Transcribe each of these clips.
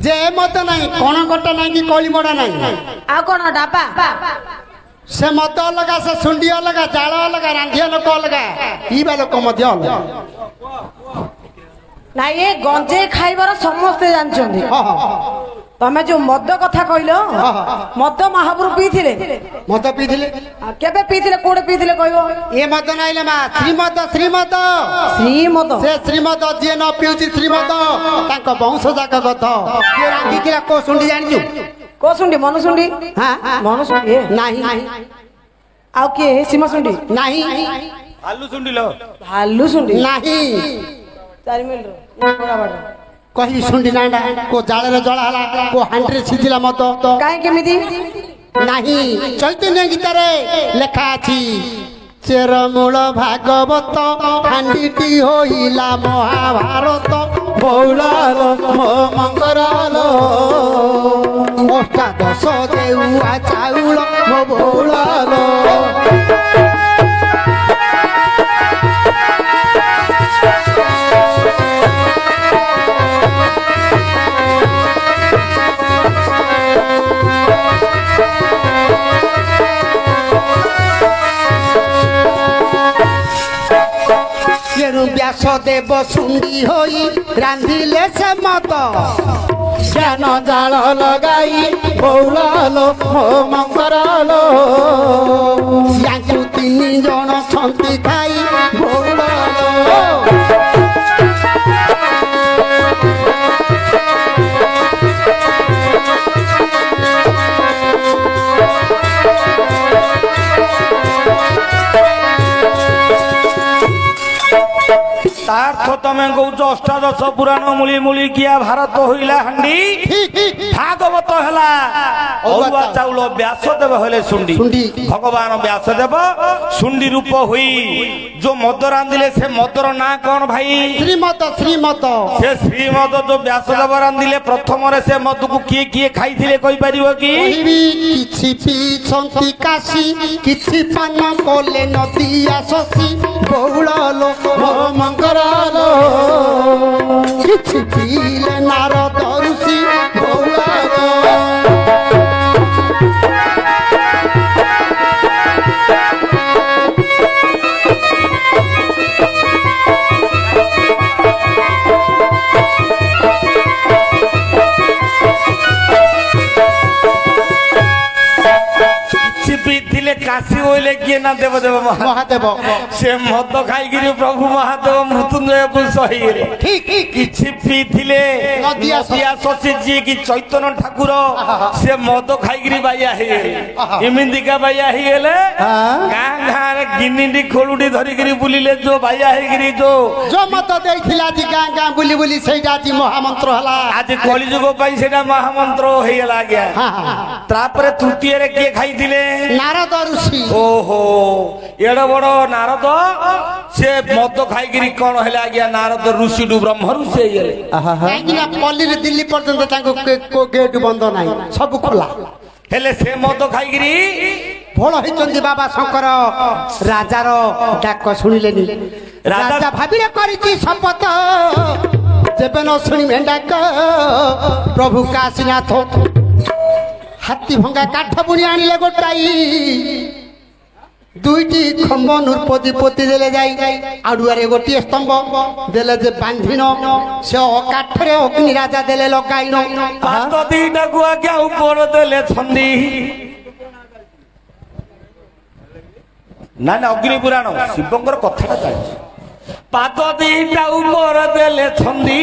जे मत नहीं कण कट नहीं कि कली बड़ा नहीं आ कौन डाबा से मत अलग से सुंडी अलग जाल अलग रांधिया लोक अलग पीवा लोक ना ये गंजे खाइबार समस्ते जानछन्ती तमे जो मद कथा कहलो मद महाप्रभु पीथिले मत पीथिले केबे पीथिले कोडे पीथिले कहबो ए मत नाइले मा श्रीमद श्रीमद श्रीमद से श्रीमद जे न पिउची श्रीमद तांको वंश जाक गथ के रांधी किला को सुंडी जानिजु को सुंडी मनु सुंडी हां मनु सुंडी नाही आउ के सीमा सुंडी नाही भालू सुंडी लो भालू सुंडी नाही 4 मिनिट बड़ा बड़ा कही सुंडी नांडा को जाळे रे जळा हला को हांडरे सिजिला मत काहे केमिति नाही चैतन्य गीत रे लेखा अछि चेरमूल भागवत हांडीटी होइला महाभारत बौलाल मंगराल अष्टादश देउआ चाउल मो बौलाल व्यास देव सुंडी होई रांधिले से मत ज्ञान जाल लगाई बौलालो मो मंगरालो यांचु 3 जण छंती खाई बौलालो तार्थ तमे गौच अष्टादश पुराण मूली मूली किया भारत होइला हांडी भागवत हला औवा चाउल व्यासदेव हेले सुंडी भगवान व्यासदेव सुंडी रूप हुई जो मद रांधिले से मदर ना कौन भाई श्रीमत श्रीमत से श्रीमत जो व्यासदेव रांधिले प्रथम रे से मद को किए किए खाइथिले कहि परिबो कि किछि पीछंती काशी किछि पान कोले नदी आससी बौलालो मो मंगरालो किछि पीले नारद ऋषि बौलालो काशी होइले किए ना देव देव महादेव से मद खाइगिरी प्रभु महादेव मृत्युंजय सही ठीक किछि पीथिले नदिया शशि जी की चैतन्य ठाकुर से मद खाइगिरी बाया हे इमिंदिका बाया हे गेले गां गां रे गिन्नीडी खोलुडी धरिगिरी बुलिले जो बाया हेगिरी जो मत देइथिला जी गां गां बुली बुली सेटा जी महामंत्र हला आज कलिजुग पई सेटा महामंत्र हे गला गया तापरे तृतीय रे के खाइथिले नारद ऋषि ओहो एड़ बड़ नारद से मद खाइगिरी कौन है गया नारद ऋषि ब्रह्म ऋषि पल्ली दिल्ली पर्यंत को गेट बंद नहीं सब खोला हेले से मद खाइगिरी भल होइचंदी बाबा शंकर राजार डाक शुणिलेनी राजा भाबिले करिछि शपथ जेबे न शुणी डाक प्रभु काशीनाथ हाथी भंगा काठ बुणी आनिले गोटाई दुईटी खंब नृपति पोती देले जाई आडुआरे गोटी स्तंभ देले जे बांधिन से काठरे अग्नि राजा देले लगाइन पाद दीटा को आज्ञा ऊपर देले छंदी ना ना अग्नि पुराण शिवंकर कथा जाय पाद दीटा ऊपर देले छंदी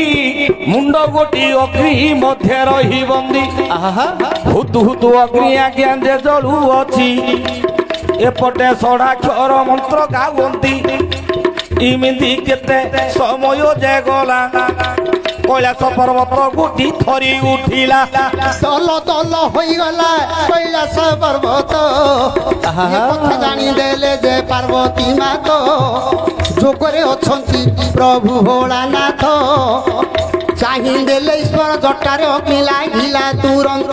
मुंड गोटी अग्नि मध्य रही बंदी हुतु हुतु अग्नि आज्ञा जे जळु अछि एपटे षडाक्षर मंत्र गावंती इमिति केते समय जे गला कैलाश पर्वत गोटी थरी उठिला दल दल होई गला कैलाश पर्वत कथा जानी देले जे पार्वती मात जोगरे अछंती प्रभु भोलानाथ चाहि देले ईश्वर जटारे अग्नि लागिला तुरंत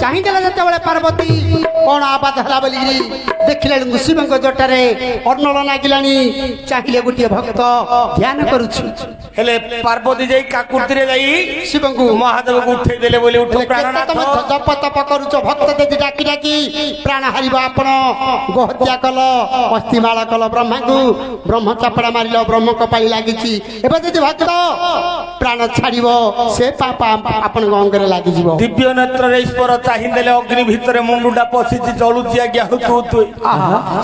ଚାହିଁଦେଲେ ଯେତେବେଳେ ପାର୍ବତୀ କଣ ଆବାଦ ହେଲା ବୋଲିକିରି ଦେଖିଲେ ଶିବଙ୍କ ଜଟାରେ ଅର୍ଣ୍ଣଳ ଲାଗିଲାଣି ଚାହିଁଲେ ଗୋଟିଏ ଭକ୍ତ ଧ୍ୟାନ କରୁଛି ହେଲେ ପାର୍ବତୀ ଯାଇ କାକୁତିରେ ଯାଇ ଶିବଙ୍କୁ ମହାଦେବକୁ ଉଠେଇ ଦେଲେ ବୋଲି ଉଠୁ ପ୍ରାଣନାଥ ତମେ ଜପ ତପ କରୁଛ ଭକ୍ତ ଯଦି ଡାକି ଡାକି ପ୍ରାଣ ହାରିବ ଆପଣ ଗୋହତ୍ୟା କଲ ଅସ୍ଥିମାଳ କଲ ବ୍ରହ୍ମାଙ୍କୁ ବ୍ରହ୍ମ ଚାପଡ଼ା ମାରିଲ ବ୍ରହ୍ମଙ୍କ ପାଳି ଲାଗିଛି ଏବେ ଯଦି ଭକ୍ତ ପ୍ରାଣ ଛାଡ଼ିବ ସେ ପାପ ଆପଣଙ୍କ ଅଙ୍ଗରେ ଲାଗିଯିବ ଦିବ୍ୟ ନେତ୍ରରେ ଈଶ୍ୱର ଚାହିଁଦେଲେ ଅଗ୍ନି ଭିତରେ ମୁଣ୍ଡଟା ପଶିଛି ଜଳୁଛି ଆଜ୍ଞା ହୁତୁ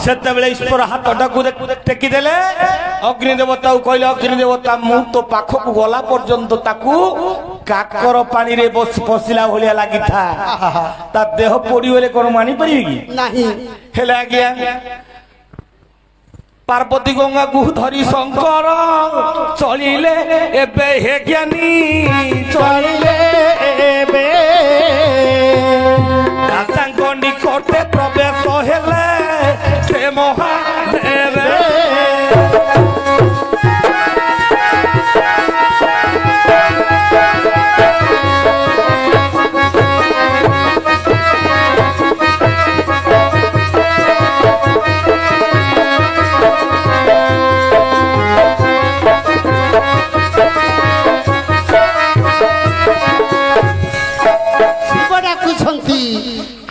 ସେତେବେଳେ ଈଶ୍ୱର ହାତଟାକୁ ଟେକିଦେଲେ ଅଗ୍ନି ଦେବତାକୁ କହିଲେ ଅଗ୍ନି ଦେବତା ମୁଁ ତୋ ପାଖକୁ ଗଲା ପର୍ଯ୍ୟନ୍ତ ତାକୁ କାକର ପାଣିରେ ପଶିଲା ଭଳିଆ ଲାଗିଥା ତା ଦେହ ପୋଡ଼ିଗଲେ କଣ ମାନିପାରିବେ କି ନାହିଁ ହେଲେ ଆଜ୍ଞା ପାର୍ବତୀ ଗଙ୍ଗାକୁ ଧରି ଶଙ୍କର ଚଳିଲେ ଏବେ ହେ ଜ୍ଞାନୀ ଚଳିଲେ ଏବେ ରାଜାଙ୍କ ନିକଟେ ପ୍ରବେଶ ହେଲେ ସେ ମହାଦେବ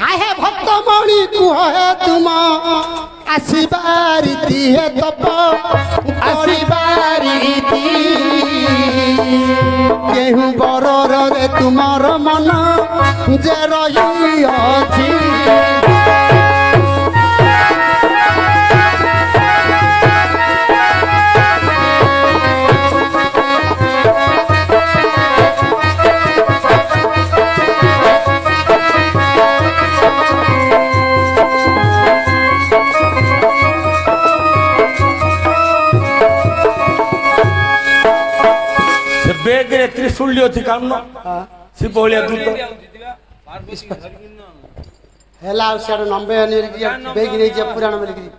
आहे भक्त मणि कुह तुम आशीबारी है तप आशीबारी केहू बरर रे तुमर मन जे रही अछि ବେଗରେ ତ୍ରିଶୂଳ ଅଛି କାରଣ ସେ ଭଳିଆ ଦୂତ ହେଲା ଆଉ ସିଆଡେ ନମ୍ବେ ବେଗି ନେଇଯିବା ପୁରାଣ ବୋଲିକିରି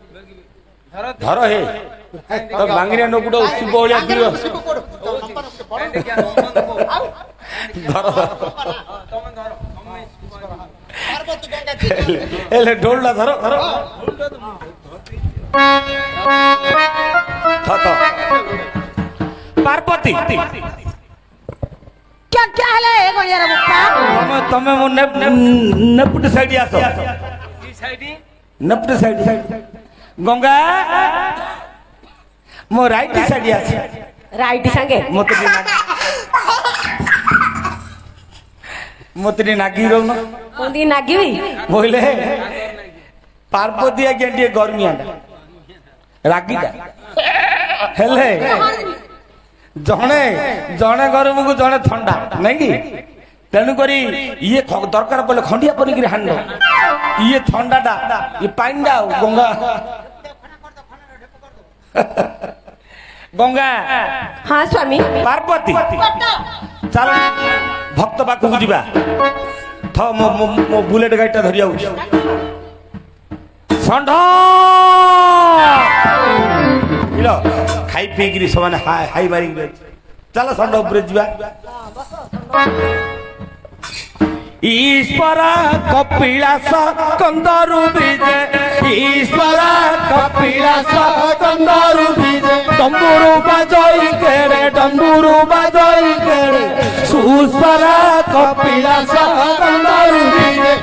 ଧର ହେ ତ ବାଙ୍ଗିରିଆ ନକୁଡ ଶିବ ଭଳିଆ ଦୂର ଧର ହେଲେ ଢୋଲଟା ଧର ଧର पार्वती क्या क्या है ये गोलियारा मुक्ता तमे मो नेपट साइड आसो नेपट साइड गंगा मो राइट साइड आसी राइट संगे मोतरी नागी रो न कोंदी नागी भी बोले पार्वती आगे टे गर्मियाटा रागीटा हेले जणे जणे गरम को जणे ठंडा नहीं कि तेणु करी ये दरकार पड़े खंडिया पड़ी हांड ये ठंडाटा ये पाइंडा गंगा गंगा हाँ स्वामी पार्वती चल भक्त पाखु जीवा थ मो बुलेट गाड़ी धरी आउ षंढ खाई पीकरी समान हाई मारी चल षंढ उपर जीवा ईश्वर कपिलास कंदरु बीजे ईश्वर कपिलास कंदरु बीजे डम्बुरु बाजई केड़े सुस्वर कपिलास कंदरु बीजे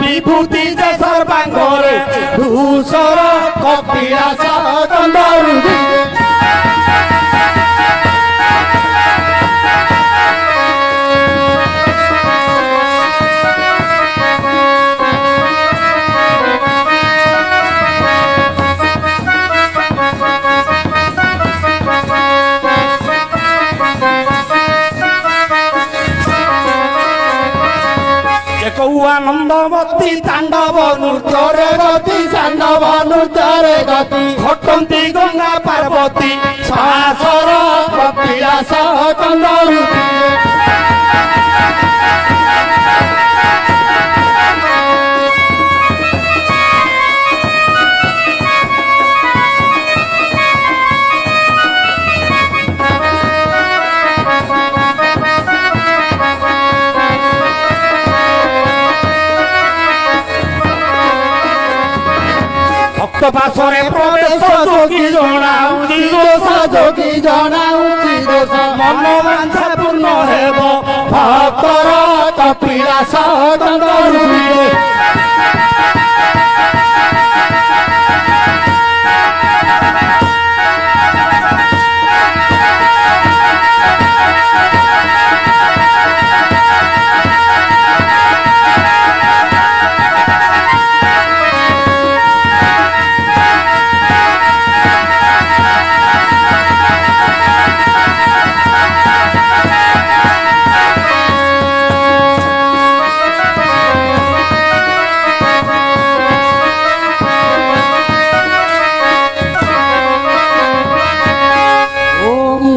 विभूति सर्वांगरे धूसर कपिलास कंदरु आनंदमती तांडव नृत्य गति तांडव नृत्य गति घटंती गंगा पार्वती सासर कपिलास ଚନ୍ଦନ ভক্ত পাশরে প্রবেশ যোগী জনাউছি দোষ যোগী জনাউছি দোষ মন বাঞ্ছা পূর্ণ হেব ভক্তর কপিলাস চন্দ্ররূপে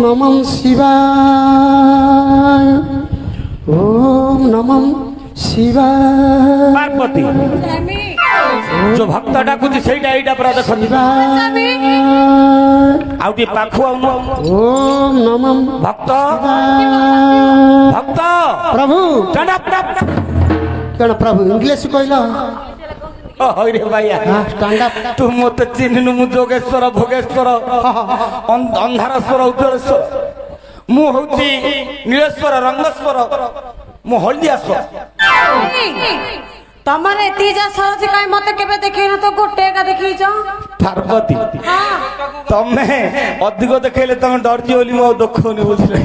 নমঃ শিবায় ওম নমঃ শিবায় পার্বতী जो भक्त डाकुची ସେଇଟା ଏଇଟା ପୁରା ଦେଖନ୍ତି ଆଉ ଟିକେ ପାଖୁ ଆଉନ ଓମ୍ ନମଃ ଭକ୍ତ ଭକ୍ତ ପ୍ରଭୁ stand up, stand up. କଣ ପ୍ରଭୁ ଇଂଲିଶ କହିଲ ହଇରେ ଭାଇଆ ଷ୍ଟାଣ୍ଡ ଅପ୍ ତୁ ମତେ ଚିହ୍ନିନୁ ମୁଁ ଯୋଗେଶ୍ୱର ଭୋଗେଶ୍ୱର ଅନ୍ଧାରେଶ୍ୱର ଉଜ୍ଜଳେଶ୍ୱର ମୁଁ ହଉଛି ନୀଳେଶ୍ୱର ରଙ୍ଗେଶ୍ୱର ମୁଁ ହଳଦିଆଶ୍ୱର ତମର ଏତିକି ଯା ସହଜ କାଇଁ ମତେ କେବେ ଦେଖେଇନ ତ ଗୋଟେ ଏକା ଦେଖେଇଛ ପାର୍ବତୀ ତମେ ଅଧିକ ଦେଖେଇଲେ ତମେ ଡରିଛି ବୋଲି ମୁଁ ଆଉ ଦେଖଉନି ବୁଝିଲେ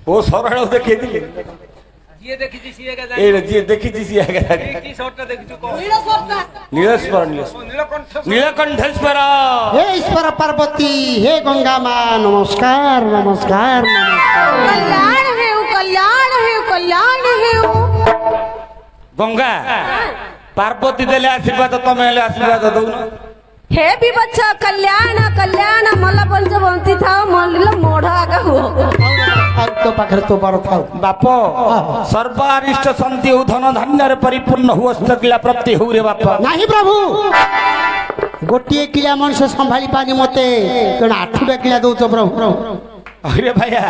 ଓ ସରଳ ଦେଖେଇଥିଲି ଯିଏ ଦେଖିଛି ସିଏ ନୀଳେଶ୍ୱର ନୀଳକଣ୍ଠେଶ୍ୱର हे ईश्वर पार्वती हे गंगा माँ नमस्कार नमस्कार କଲ୍ୟାଣ ହେଉ କଲ୍ୟାଣ ହେଉ କଲ୍ୟାଣ ହେଉ ଗଙ୍ଗା ପାର୍ବତୀ ଦେଲେ ଆଶୀର୍ବାଦ ତମେ ହେଲେ ଆଶୀର୍ବାଦ ଦଉନ ହେ ବିବଚ୍ଛ କଲ୍ୟାଣ କଲ୍ୟାଣ ମଲ ପଞ୍ଚ ବଞ୍ଚି ଥାଅ ମଲିଲ ମୋଢ ଆଗ ହୁଅ तो पाखरे तो बर थाउ ବାପ ସର୍ବାରିଷ୍ଟ ଶାନ୍ତି ଓ ଧନ ଧାନ୍ୟରେ ପରିପୂର୍ଣ୍ଣ ହୁଅସ୍ତକିଲା ପ୍ରାପ୍ତି ହଉ ରେ ବାପ नहीं प्रभु गोटिए किला मनुष्य संभाली पानी मते कण आठुटा किला दउछ प्रभु अरे भाइया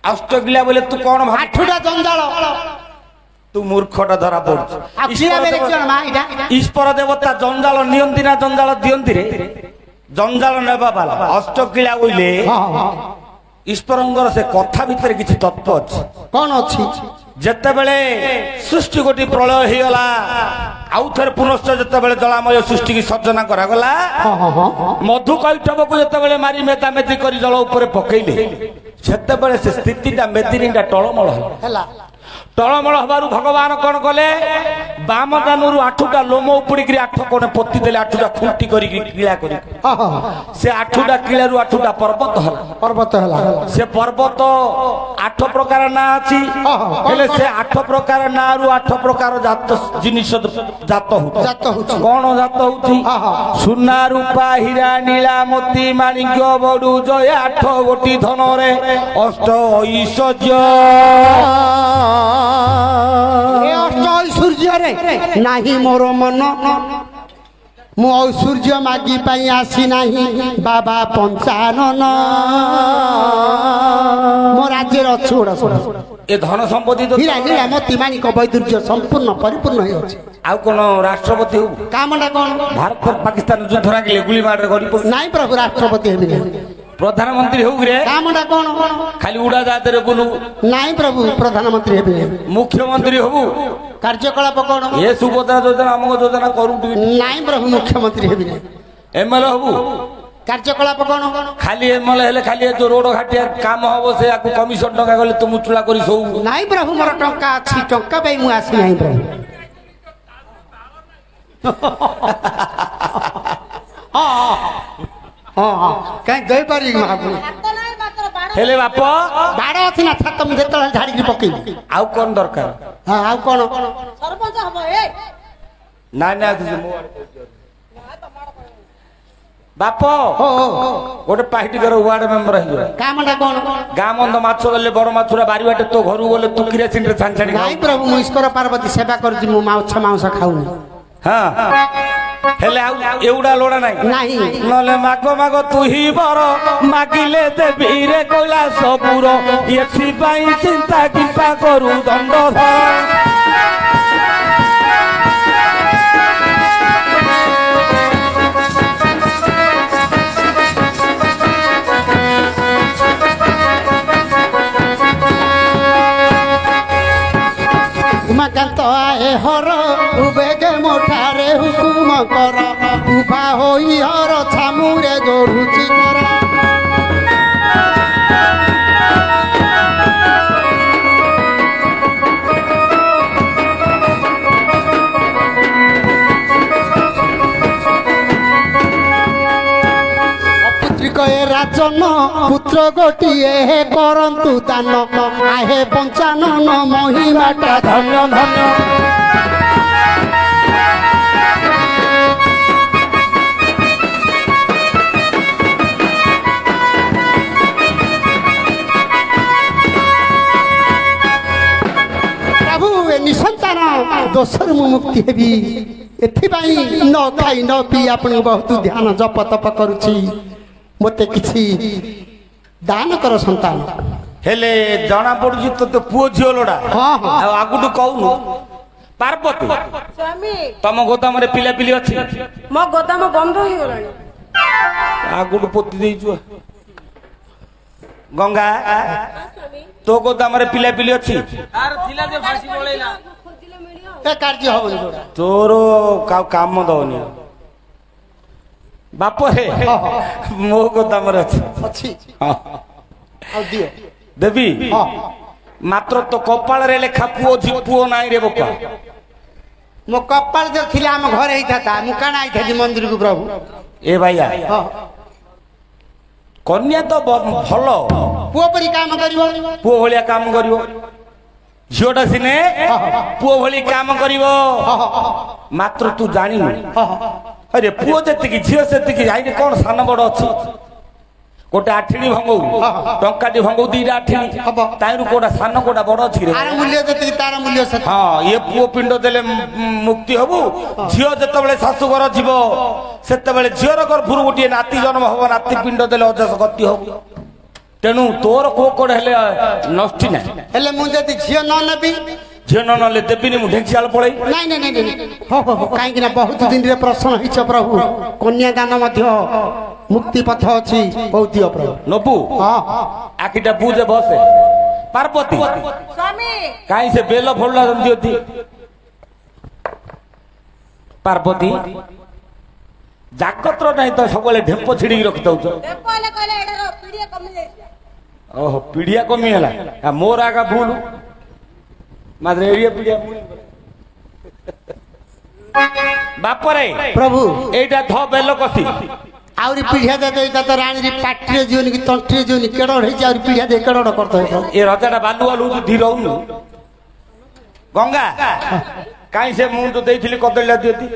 अष्टकिला बोले तू कौन भाब आठुटा जंजाल तू मूर्खटा धरा पड़छ किला बेरे कोन मा इटा ईश्वर देवता जंजाल नियंती ना जंजाल दियंती रे जंजाल नेबा बाला अष्टकिला बोले ईश्वरंगर से कथा भीतर किछि तत्व अछि कोन अछि जते बेले सृष्टि गोटी प्रलय हे गला आउ थर पुनश्च जते बेले जलामय सृष्टि की सर्जना करा गला मधु कैटब को जते बेले मारी मेता मेती करी जल ऊपर पकेइले जते बेले से स्थितिटा मेदिनीटा टळमळ हला टळमळ हबारु भगवान कोन कले बाम दानुरु आठुटा लोम उपुडी आठ कोने पत्ती देले आठुटा खुंटी करी किला करी से आठुटा किलारु आठुटा पर्वत हला पर्वत हला से पर्वत आठ प्रकार ना अछि हेले से आठ प्रकार ना रु आठ प्रकार जात जिनिस जात हो कोन जात होती सुना रूपा हीरा नीला मोती माणिक्य बडू जय आठ गोटी धन रे अष्ट ऐश्वर्य ए अष्ट ऐश्वर्य रे नाही मोर मन मु ऐश्वर्य मागी पाई आसी नाही बाबा पंचानन मो राज्य अछुड़ा ए धन संपत्ति तो हीरा नीला मोती माणिक वैदुर्य संपूर्ण परिपूर्ण हो आ कोन राष्ट्रपति हो कामटा कोन भारत पाकिस्तान युद्ध राखिले गुली मार गरी नाही प्रभु राष्ट्रपति हेबि प्रधानमंत्री हो रे कामटा कोन खाली उड़ा जाते रे बोलू नाही प्रभु प्रधानमंत्री हेबि मुख्यमंत्री हो कार्यकलाप कोन ये सुभद्रा योजना अमक योजना करू नाही प्रभु मुख्यमंत्री हेबि एमएलए हो कार्यकलाप कोन खाली एमएलए हेले खाली जो रोड घाटिया काम हबो से आकु कमिशन टका गले तुम चुला करी सौ नाही प्रभु मोर टंका अछि टंका बई मु आसी नाही प्रभु हां कहीं गई पारी महाप्रभु हेले बाप बाड़ अछि ना छात मु जेतल झाड़ी की पकई आउ कोन दरकार हां आउ कोन ସରପଞ୍ଚ ହବ ଏ ना ना ବାପ ଓ ଗୋଟେ ପାର୍ଟିକର ୱାର୍ଡ ମେମ୍ବର ହେଇଯିବ କାମଟା କଣ? ଗାଁ ମନ୍ଦ ମାଛ ଗଲେ ବଡ ମାଛୁରା ବାରିବାଟେ ତୋ ଘରକୁ ଗଲେ ତୁ କିରାସିନରେ ଛାଣି ଛାଣି ନାଇଁ ପ୍ରଭୁ ମୁଁ ଈଶ୍ୱର ପାର୍ବତୀ ସେବା କରୁଛି, ମୁଁ ମାଂସ ଖାଉନି। ହଁ ହେଲେ ଆଉ ଏଉଡା ଲୋଡା ନାହିଁ ନାହିଁ। ନହେଲେ ମାଗ ମାଗ ତୁ ହି ବର ମାଗିଲେ ଦେବି ରେ କହିଲା ସବୁର ଏଥିପାଇଁ ଚିନ୍ତା କିମ୍ପା କରୁ ଦଣ୍ଡଧର। উমাকান্ত আয়ে হর উবেগে মোঠারে হুকুম কর, উভা হই হর ছামুরে গড়ুচি কর। রাজন পুত্র গোটিয়ে হে করন্তু দান, আহে পঞ্চানন মহিমাটা ধন্য ধন্য। প্রভু এ নিঃসন্তান দোষରୁ ମୁଁ ମୁକ୍ତି ହେବି, ଏଥିପାଇଁ ନ ଖାଇ ନ ପିଇ ଆପଣଙ୍କୁ ବହୁତ ଧ୍ୟାନ ଜପ ତପ କରୁଛି, ମୋତେ କିଛି ଦାନ କର ସନ୍ତାନ। ହେଲେ ଜଣା ପଡୁଛି ତୋ ପୁଅ ଝିଅ ଲୋଡା। ହଁ ହଁ ଆଉ ଆଗୁଠୁ କହୁନୁ ପାର୍ବତୀ ସ୍ୱାମୀ ତମ ଗୋଦାମରେ ପିଲାପିଲି ଅଛି? ମୋ ଗୋଦାମ ବନ୍ଦ ହେଇଗଲାଣି। ଆଗୁଠୁ ପୋତି ଦେଇଛୁ। ଗଙ୍ଗା ତୋ ଗୋଦାମରେ ପିଲାପିଲି ଅଛି? ଏ କାର୍ଯ୍ୟ ହବନି ଯୋଉଟା। ତୋର କାମ ଦଉନି ବାପ ହେ ମୋ ଗୋଦାମରେ ଅଛି। ଅଛି ହଁ ଆଉ ଦିଅ ଦେବି, ହଁ। ମାତ୍ର ତୋ କପାଳରେ ଲେଖା ପୁଅ ପୁଅ ନାହିଁ ରେ ବୋପା। ମୋ କପାଳ ଯୋଉ ଥିଲା ଆମ ଘରେ ହେଇଥାନ୍ତା, ମୁଁ କାଣା ଆଇଥାନ୍ତି ମନ୍ଦିରକୁ ପ୍ରଭୁ। ଏ ଭାଇଆ ହଁ କନ୍ୟା ତ ଭଲ, ପୁଅ ପରି କାମ କରିବ, ପୁଅ ଭଳିଆ କାମ କରିବ। ଝିଅଟା ସିନେ ପୁଅ ଭଳି କାମ କରିବ, ମାତ୍ର ତୁ ଜାଣିନୁ। ଆରେ ପୁଅ ଯେତିକି ଝିଅ ସେତିକି। ଆଇନି କଣ ସାନ ବଡ ଅଛି? ଗୋଟେ ଆଠିଣି ଭଙ୍ଗଉ, ଟଙ୍କାଟି ଭଙ୍ଗଉ ଦିଟା ଆଠିଣି ହବ। ତାଇରୁ କୋଉଟା ସାନ କୋଉଟା ବଡ ଅଛି ରେ? ଆର ମୂଲ୍ୟ ଯେତିକି ତାର ମୂଲ୍ୟ ସେତିକି। ହଁ ଇଏ ପୁଅ ପିଣ୍ଡ ଦେଲେ ମୁକ୍ତି ହବୁ। ଝିଅ ଯେତେବେଳେ ଶାଶୁଘର ଯିବ ସେତେବେଳେ ଝିଅର ଗର୍ଭରୁ ଗୋଟିଏ ନାତି ଜନ୍ମ ହବ, ନାତି ପିଣ୍ଡ ଦେଲେ ଅଜସ ଗତି ହବ। ତେଣୁ ତୋର କୋଉ କୋଡ ହେଲେ ନଷ୍ଟି ନାହିଁ। ହେଲେ ମୁଁ ଯଦି ଝିଅ ନ ନେବି, ଝିଅ ନ ନେଲେ ଦେବିନି, ମୁଁ ଢେଙ୍କିଆଳ ପଳେଇ। ନାଇଁ ନାଇଁ ନାଇଁ ନାଇଁ, ହଉ ହଉ କାହିଁକି ନା ବହୁତ ଦିନରେ ପ୍ରସନ୍ନ ହେଇଛ ପ୍ରଭୁ, କନ୍ୟାଦାନ ମଧ୍ୟ ମୁକ୍ତି ପଥ ଅଛି, ହଉ ଦିଅ ପ୍ରଭୁ। ନବୁ ହଁ ଆଖିଟା ବୁଝେ ବସେ। ପାର୍ବତୀ ସ୍ୱାମୀ କାହିଁ ସେ ବେଲ ଫୋଡଲା ଦିଅନ୍ତି? ପାର୍ବତୀ ଜାକତ୍ର ନାହିଁ ତ ସବୁବେଳେ ଢେମ୍ପ ଛିଡିକି ରଖିଦଉଛ। ଓହୋ ପିଢିଆ କମି ହେଲା, ମୋର ଆଗା ଭୁଲ ମାତ୍ର ଏରିଆ ପିଢିଆ ବାପରେ ପ୍ରଭୁ ଏଇଟା ଧ ବେଲ କଷି। ଆହୁରି ପିଢିଆ ଦେଇ ଏଇଟା ତ ରାଣୀରେ ପାଟିରେ ଯିବନି କି ତଣ୍ଟିରେ ଯିବନି, କେଡ ହେଇଛି ଆହୁରି ପିଢିଆ ଦେଇ କେଡ କରିଦେବ। ଏ ରଜାଟା ବାଲୁ ବାଲୁ ଧୀର ହଉନୁ। ଗଙ୍ଗା କାହିଁ ସେ ମୁଁ ତ ଦେଇଥିଲି କଦଳୀଟା ଦିଅନ୍ତି।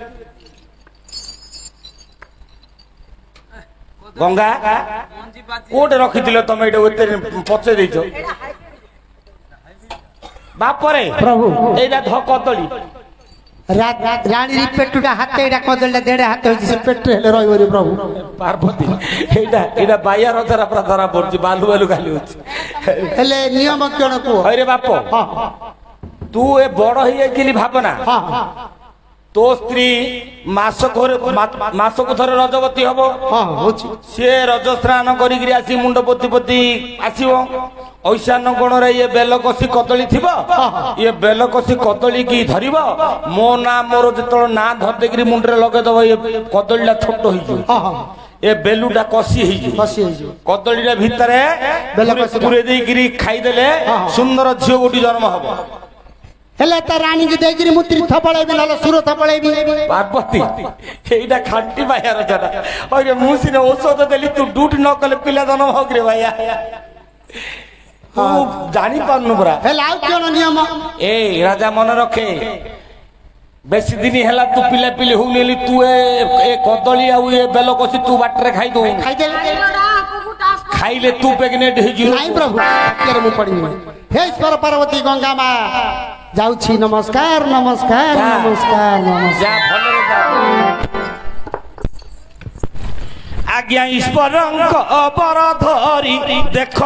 ଗଙ୍ଗା କୋଉଠି ରଖିଥିଲ ତମେ? ଏଇଟା ଏତେ ପଚେଇ ଦେଇଛ ବାପରେ। ପ୍ରଭୁ ଏଇଟା ଧ କଦଳୀ। ରାଣୀର ପେଟୁଟା ହାତ, ଏଇଟା କଦଳୀଟା ଦେଢ ହାତ ହେଇଛି, ସେ ପେଟରେ ହେଲେ ରହିବନି ପ୍ରଭୁ। ପାର୍ବତୀ ଏଇଟା ବାଇଆ ରଜାରା ପୁରା ଧରା ପଡୁଛି, ବାଲୁ ବାଲୁ ଖାଲି ହଉଛି। ହେଲେ ନିୟମ କଣ କୁହ? ହଇରେ ବାପ ତୁ ଏ ବଡ ହେଇଯାଇଥିଲି ଭାବନା। ତୋ ସ୍ତ୍ରୀ ମାସକୁ ଥରେ ରଜବତୀ ହବ। ସିଏ ରଜ ସ୍ନାନ କରିକିରି ଆସି ମୁଣ୍ଡ ପୋତି ପୋତି ଆସିବ। ଐଶାନ କୋଣରେ ଇଏ ବେଲକଷି କଦଳୀ ଥିବ, ଇଏ ବେଲକଷି କଦଳୀ କି ଧରିବ। ମୋ ନାଁ ମୋର ଯେତେବେଳେ ନାଁ ଧରିଦେଇକିରି ମୁଣ୍ଡରେ ଲଗେଇଦବ, ଇଏ କଦଳୀଟା ଛୋଟ ହେଇଯିବ, ଏ ବେଲୁଟା କଷି ହେଇଯିବ। କଦଳୀଟା ଭିତରେ ପୁରେଇ ଦେଇକିରି ଖାଇଦେଲେ ସୁନ୍ଦର ଝିଅ ଗୋଟି ଜନ୍ମ ହବ। ହେଲେ ତା ରାଣୀକି ଦେଇକିରି ମୁଁ ତୀର୍ଥ ପଳେଇବି, ନହେଲେ ସୁରଥ ପଳେଇବି। ପାର୍ବତୀ ଏଇଟା ଖାଣ୍ଟି ବାୟା ରଜାଟା। ଅରେ ମୁଁ ସିନା ଔଷଧ ଦେଲି, ତୁ ଡ୍ୟୁଟି ନ କଲେ ପିଲା ଜନ୍ମ ହବ ରେ ବାୟା। ତୁ ଜାଣିପାରୁନୁ ପରା। ହେଲେ ଆଉ କଣ ନିୟମ? ଏ ରାଜା ମନେ ରଖେ, ବେଶୀ ଦିନ ହେଲା ତୁ ପିଲାପିଲି ହଉନେଲି ତୁ ଏ କଦଳୀ ଆଉ ଏ ବେଲ କଷି ତୁ ବାଟରେ ଖାଇଦଉ ଖାଇଦେବି ଖାଇଲେ ତୁ ପ୍ରେଗନେଣ୍ଟ ହେଇଯିବ ନାଇଁ ପ୍ରଭୁ ପାଟିରେ ମୁଁ ପଡିବି ହେ ଈଶ୍ୱର ପାର୍ବତୀ ଗଙ୍ଗା ମା ଯାଉଛି ନମସ୍କାର ନମସ୍କାର ନମସ୍କାର ନମସ୍କାର ଯା ଭଲରେ ଯା ଆଜ୍ଞା ଈଶ୍ୱରଙ୍କ ବର ଧରି ଦେଖ